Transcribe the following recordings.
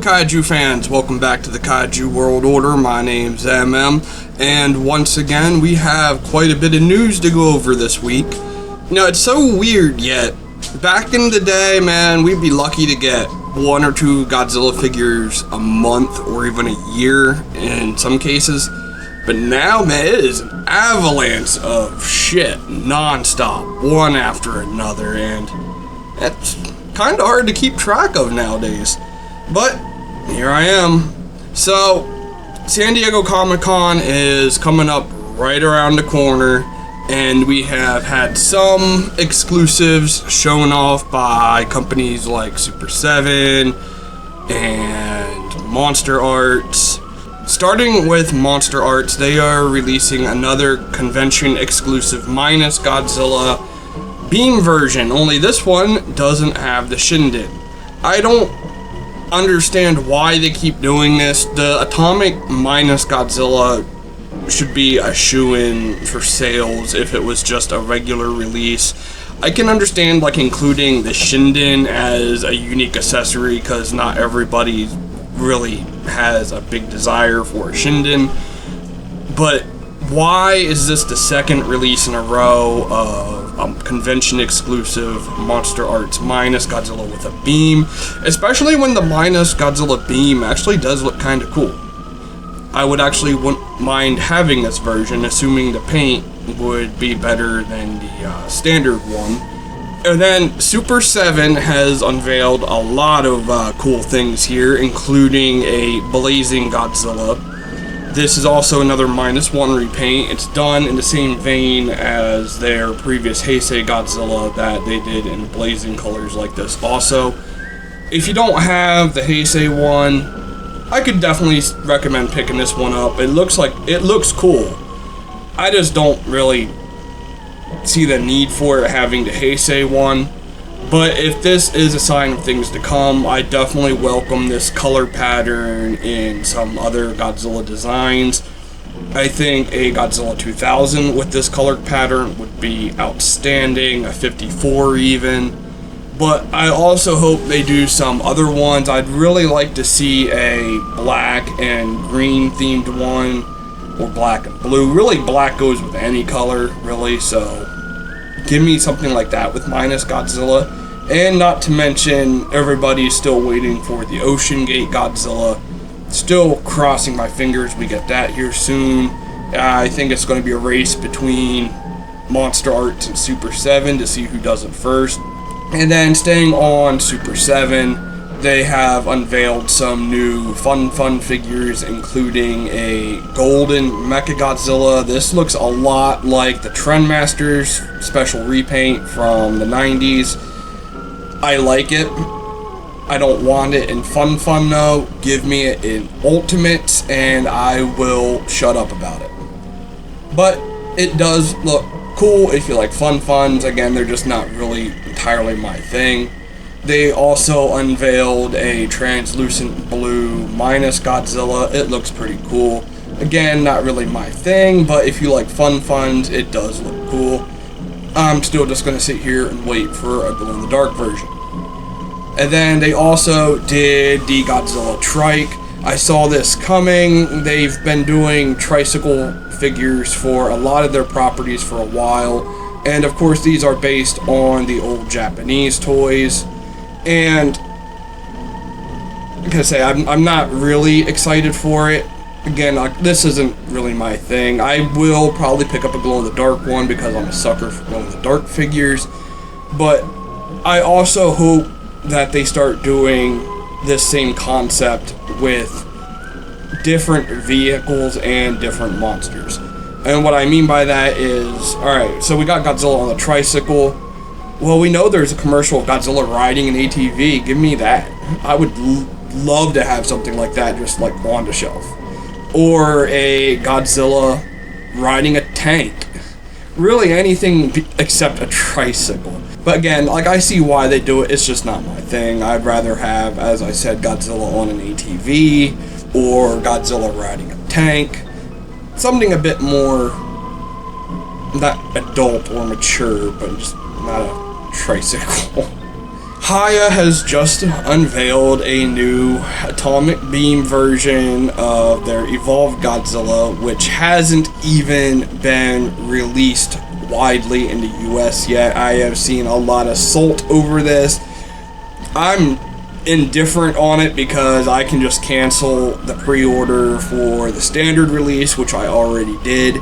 Kaiju fans, welcome back to the Kaiju World Order. My name's MM, and once again we have quite a bit of news to go over this week. Now, it's so weird, yet back in the day, man, we'd be lucky to get one or two Godzilla figures a month or even a year in some cases. But now, man, it is an avalanche of shit non-stop, one after another, and it's kind of hard to keep track of nowadays. But here I am. So, San Diego Comic-Con is coming up right around the corner, and we have had some exclusives shown off by companies like Super 7 and Monster Arts. Starting with Monster Arts, they are releasing another convention exclusive minus Godzilla beam version, only this one doesn't have the Shinden. I don't understand why they keep doing this. The Atomic minus Godzilla should be a shoo-in for sales if it was just a regular release. I can understand like including the Shinden as a unique accessory because not everybody really has a big desire for a Shinden, but why is this the second release in a row of a convention exclusive Monster Arts minus Godzilla with a beam, especially when the minus Godzilla beam actually does look kind of cool. I would actually wouldn't mind having this version, assuming the paint would be better than the standard one. And then Super 7 has unveiled a lot of cool things here, including a Blazing Godzilla. This is also another -1 repaint. It's done in the same vein as their previous Heisei Godzilla that they did in blazing colors like this also. If you don't have the Heisei one, I could definitely recommend picking this one up. It looks cool. I just don't really see the need for it having the Heisei one. But if this is a sign of things to come, I definitely welcome this color pattern in some other Godzilla designs. I think a Godzilla 2000 with this color pattern would be outstanding, a 54 even. But I also hope they do some other ones. I'd really like to see a black and green themed one, or black and blue. Really, black goes with any color, really, so give me something like that with minus Godzilla. And not to mention, everybody's still waiting for the Ocean Gate Godzilla. Still crossing my fingers we get that here soon. I think it's going to be a race between Monster Arts and Super 7 to see who does it first. And then staying on Super 7, they have unveiled some new fun figures, including a golden MechaGodzilla. This looks a lot like the Trendmasters special repaint from the 90s. I like it. I don't want it in fun though. Give me it in Ultimates and I will shut up about it. But it does look cool if you like funs. Again, they're just not really entirely my thing. They also unveiled a translucent blue minus Godzilla. It looks pretty cool. Again, not really my thing, but if you like funs, it does look cool. I'm still just going to sit here and wait for a glow-in-the-dark version. And then they also did the Godzilla Trike. I saw this coming. They've been doing tricycle figures for a lot of their properties for a while. And of course, these are based on the old Japanese toys. And like I say, I'm not really excited for it. Again, this isn't really my thing. I will probably pick up a glow-in-the-dark one because I'm a sucker for glow-in-the-dark figures. But I also hope that they start doing this same concept with different vehicles and different monsters. And what I mean by that is, alright, so we got Godzilla on the tricycle. Well, we know there's a commercial of Godzilla riding an ATV. Give me that. I would love to have something like that just like on the shelf. Or a Godzilla riding a tank. Really anything except a tricycle. But again, like I see why they do it, it's just not my thing. I'd rather have, as I said, Godzilla on an ATV or Godzilla riding a tank. Something a bit more, not adult or mature, but just not a tricycle. HIYA has just unveiled a new atomic beam version of their evolved Godzilla, which hasn't even been released widely in the US yet. I have seen a lot of salt over this. I'm indifferent on it because I can just cancel the pre-order for the standard release, which I already did,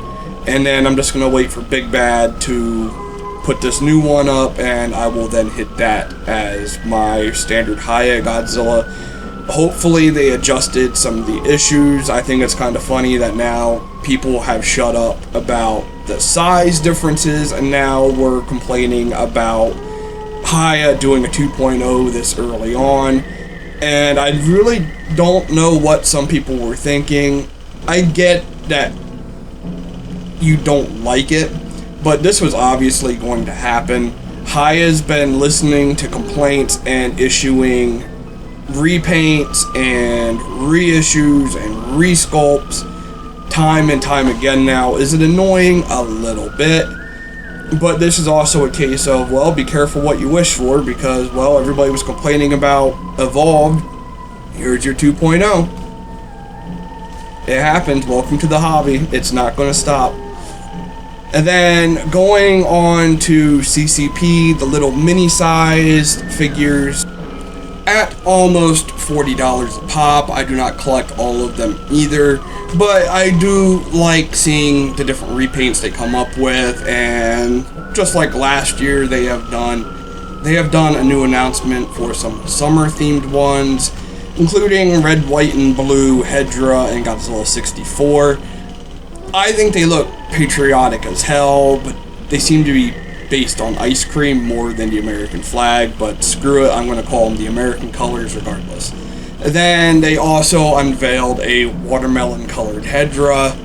and then I'm just going to wait for Big Bad to put this new one up, and I will then hit that as my standard HIYA Godzilla. Hopefully they adjusted some of the issues. I think it's kind of funny that now people have shut up about the size differences, and now we're complaining about HIYA doing a 2.0 this early on, and I really don't know what some people were thinking. I get that you don't like it, but this was obviously going to happen. HIYA's been listening to complaints and issuing repaints and reissues and resculpts time and time again now. Is it annoying? A little bit. But this is also a case of, well, be careful what you wish for, because, well, everybody was complaining about Evolved. Here's your 2.0. It happens. Welcome to the hobby. It's not going to stop. And then going on to CCP, the little mini-sized figures at almost $40 a pop. I do not collect all of them either, but I do like seeing the different repaints they come up with, and just like last year they have done a new announcement for some summer-themed ones, including red, white, and blue Hedra and Godzilla 64. I think they look patriotic as hell, but they seem to be based on ice cream more than the American flag, but screw it, I'm going to call them the American colors regardless. Then they also unveiled a watermelon colored Hedra.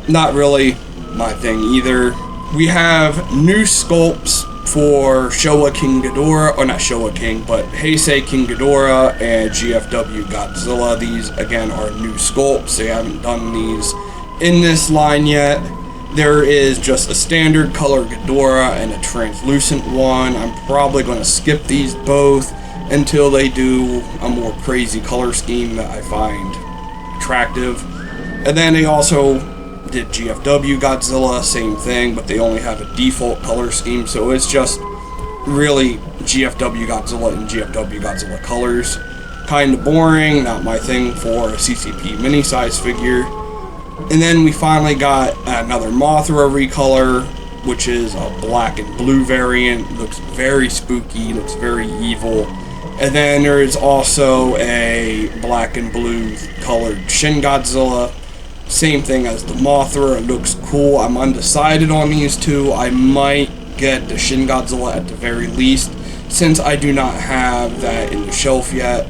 Not really my thing either. We have new sculpts for Showa King Ghidorah, or not Showa King, but Heisei King Ghidorah and GFW Godzilla. These, again, are new sculpts. They haven't done these in this line yet. There is just a standard color Ghidorah and a translucent one. I'm probably going to skip these both until they do a more crazy color scheme that I find attractive. And then they also did GFW Godzilla, same thing, but they only have a default color scheme, so it's just really GFW Godzilla and GFW Godzilla colors. Kind of boring, not my thing for a CCP mini-size figure. And then we finally got another Mothra recolor, which is a black and blue variant. Looks very spooky, looks very evil. And then there is also a black and blue colored Shin Godzilla. Same thing as the Mothra. It looks cool. I'm undecided on these two. I might get the Shin Godzilla at the very least, since I do not have that in the shelf yet.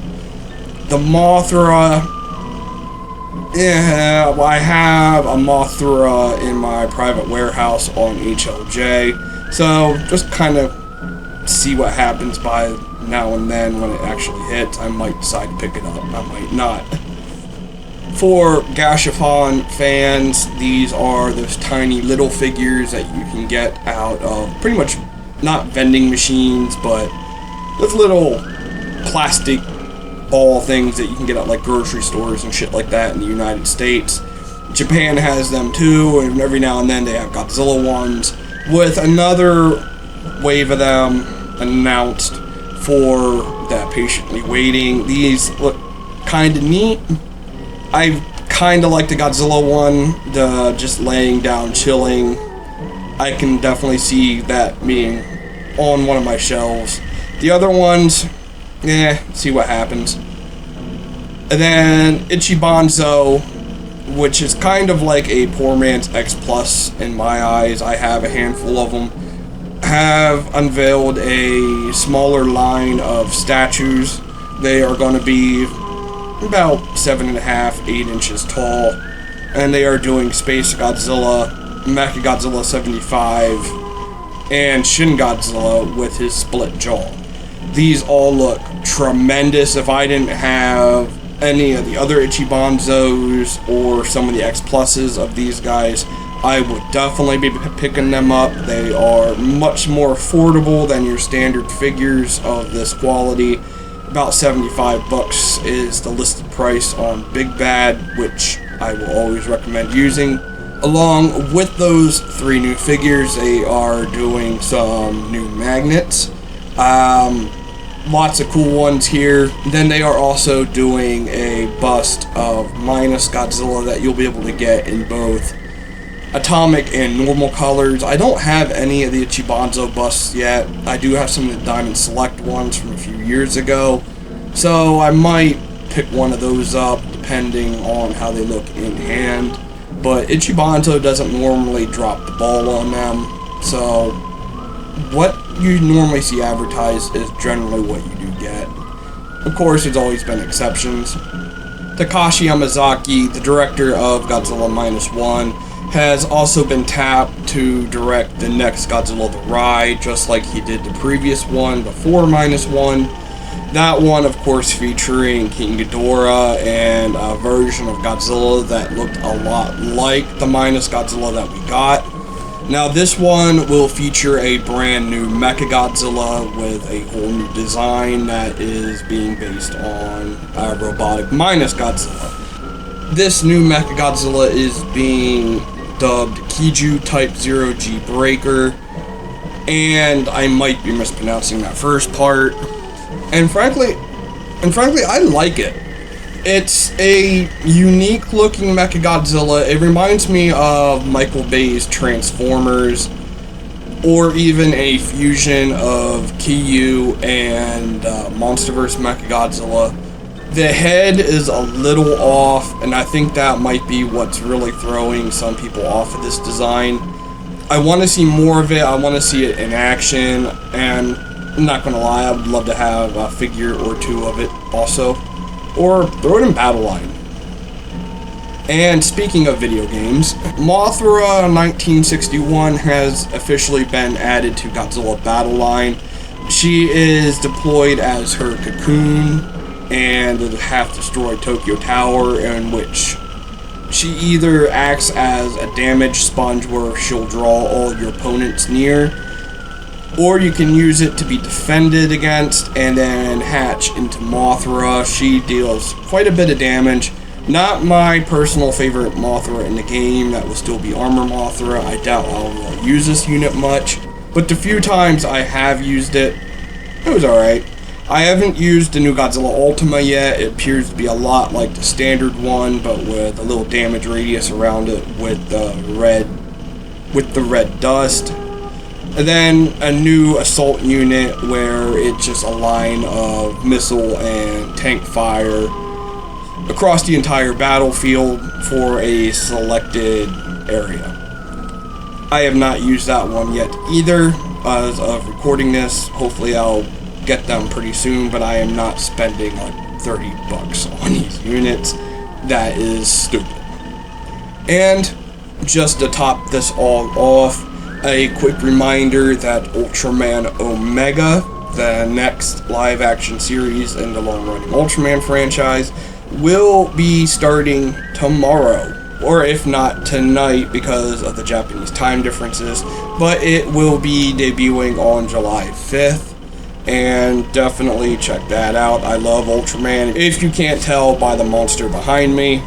The Mothra, yeah, I have a Mothra in my private warehouse on HLJ, so just kind of see what happens by now and then when it actually hits. I might decide to pick it up, I might not. For Gashapon fans, these are those tiny little figures that you can get out of pretty much not vending machines, but those little plastic ball things that you can get at like grocery stores and shit like that in the United States. Japan has them too, and every now and then they have Godzilla ones, with another wave of them announced for that patiently waiting. These look kind of neat. I kind of like the Godzilla one, the just laying down chilling. I can definitely see that being on one of my shelves. The other ones, see what happens. And then Ichibanzo, which is kind of like a poor man's X Plus in my eyes. I have a handful of them. Have unveiled a smaller line of statues. They are going to be about 7.5, 8 inches tall, and they are doing Space Godzilla, MechaGodzilla 75, and Shin Godzilla with his split jaw. These all look tremendous. If I didn't have any of the other Ichibanzos or some of the X Pluses of these guys, I would definitely be picking them up. They are much more affordable than your standard figures of this quality. About 75 bucks is the listed price on Big Bad, which I will always recommend using. Along with those 3 new figures, they are doing some new magnets. Lots of cool ones here. Then they are also doing a bust of MechaGodzilla that you'll be able to get in both atomic and normal colors. I don't have any of the Ichibanzo busts yet. I do have some of the Diamond Select ones from a few years ago, so I might pick one of those up depending on how they look in hand. But Ichibanzo doesn't normally drop the ball on them, so what you normally see advertised is generally what you do get. Of course, there's always been exceptions. Takashi Yamazaki, the director of Godzilla -1, has also been tapped to direct the next Godzilla the Ride, just like he did the previous one before -1. That one, of course, featuring King Ghidorah and a version of Godzilla that looked a lot like the MechaGodzilla that we got. Now this one will feature a brand new MechaGodzilla with a whole new design that is being based on a robotic MechaGodzilla. This new MechaGodzilla is being dubbed Kaiju Type 0G Breaker, and I might be mispronouncing that first part. And frankly, I like it. It's a unique looking MechaGodzilla. It reminds me of Michael Bay's Transformers, or even a fusion of Kaiju and Monsterverse MechaGodzilla. The head is a little off, and I think that might be what's really throwing some people off of this design. I want to see more of it. I want to see it in action, and I'm not gonna lie, I would love to have a figure or 2 of it also. Or throw it in Battle Line. And speaking of video games, Mothra 1961 has officially been added to Godzilla Battle Line. She is deployed as her cocoon and the half-destroyed Tokyo Tower, in which she either acts as a damage sponge where she'll draw all your opponents near, or you can use it to be defended against and then hatch into Mothra. She deals quite a bit of damage. Not my personal favorite Mothra in the game. That will still be Armor Mothra. I doubt I'll really use this unit much, but the few times I have used it, it was alright. I haven't used the new Godzilla Ultima yet. It appears to be a lot like the standard one, but with a little damage radius around it with the red dust. And then a new assault unit where it's just a line of missile and tank fire across the entire battlefield for a selected area. I have not used that one yet either. As of recording this, hopefully I'll get them pretty soon, but I am not spending like 30 bucks on these units. That is stupid. And just to top this all off, a quick reminder that Ultraman Omega, the next live-action series in the long-running Ultraman franchise, will be starting tomorrow, or if not tonight because of the Japanese time differences, but it will be debuting on July 5th, and definitely check that out. I love Ultraman. If you can't tell by the monster behind me,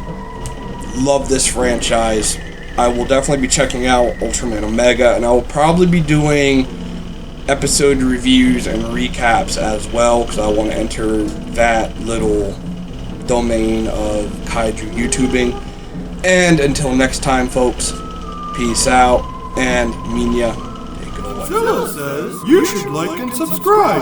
love this franchise. I will definitely be checking out Ultraman Omega, and I will probably be doing episode reviews and recaps as well, because I want to enter that little domain of Kaiju YouTubing. And until next time, folks, peace out, and Minya, take it away. Godzilla says you should like and subscribe.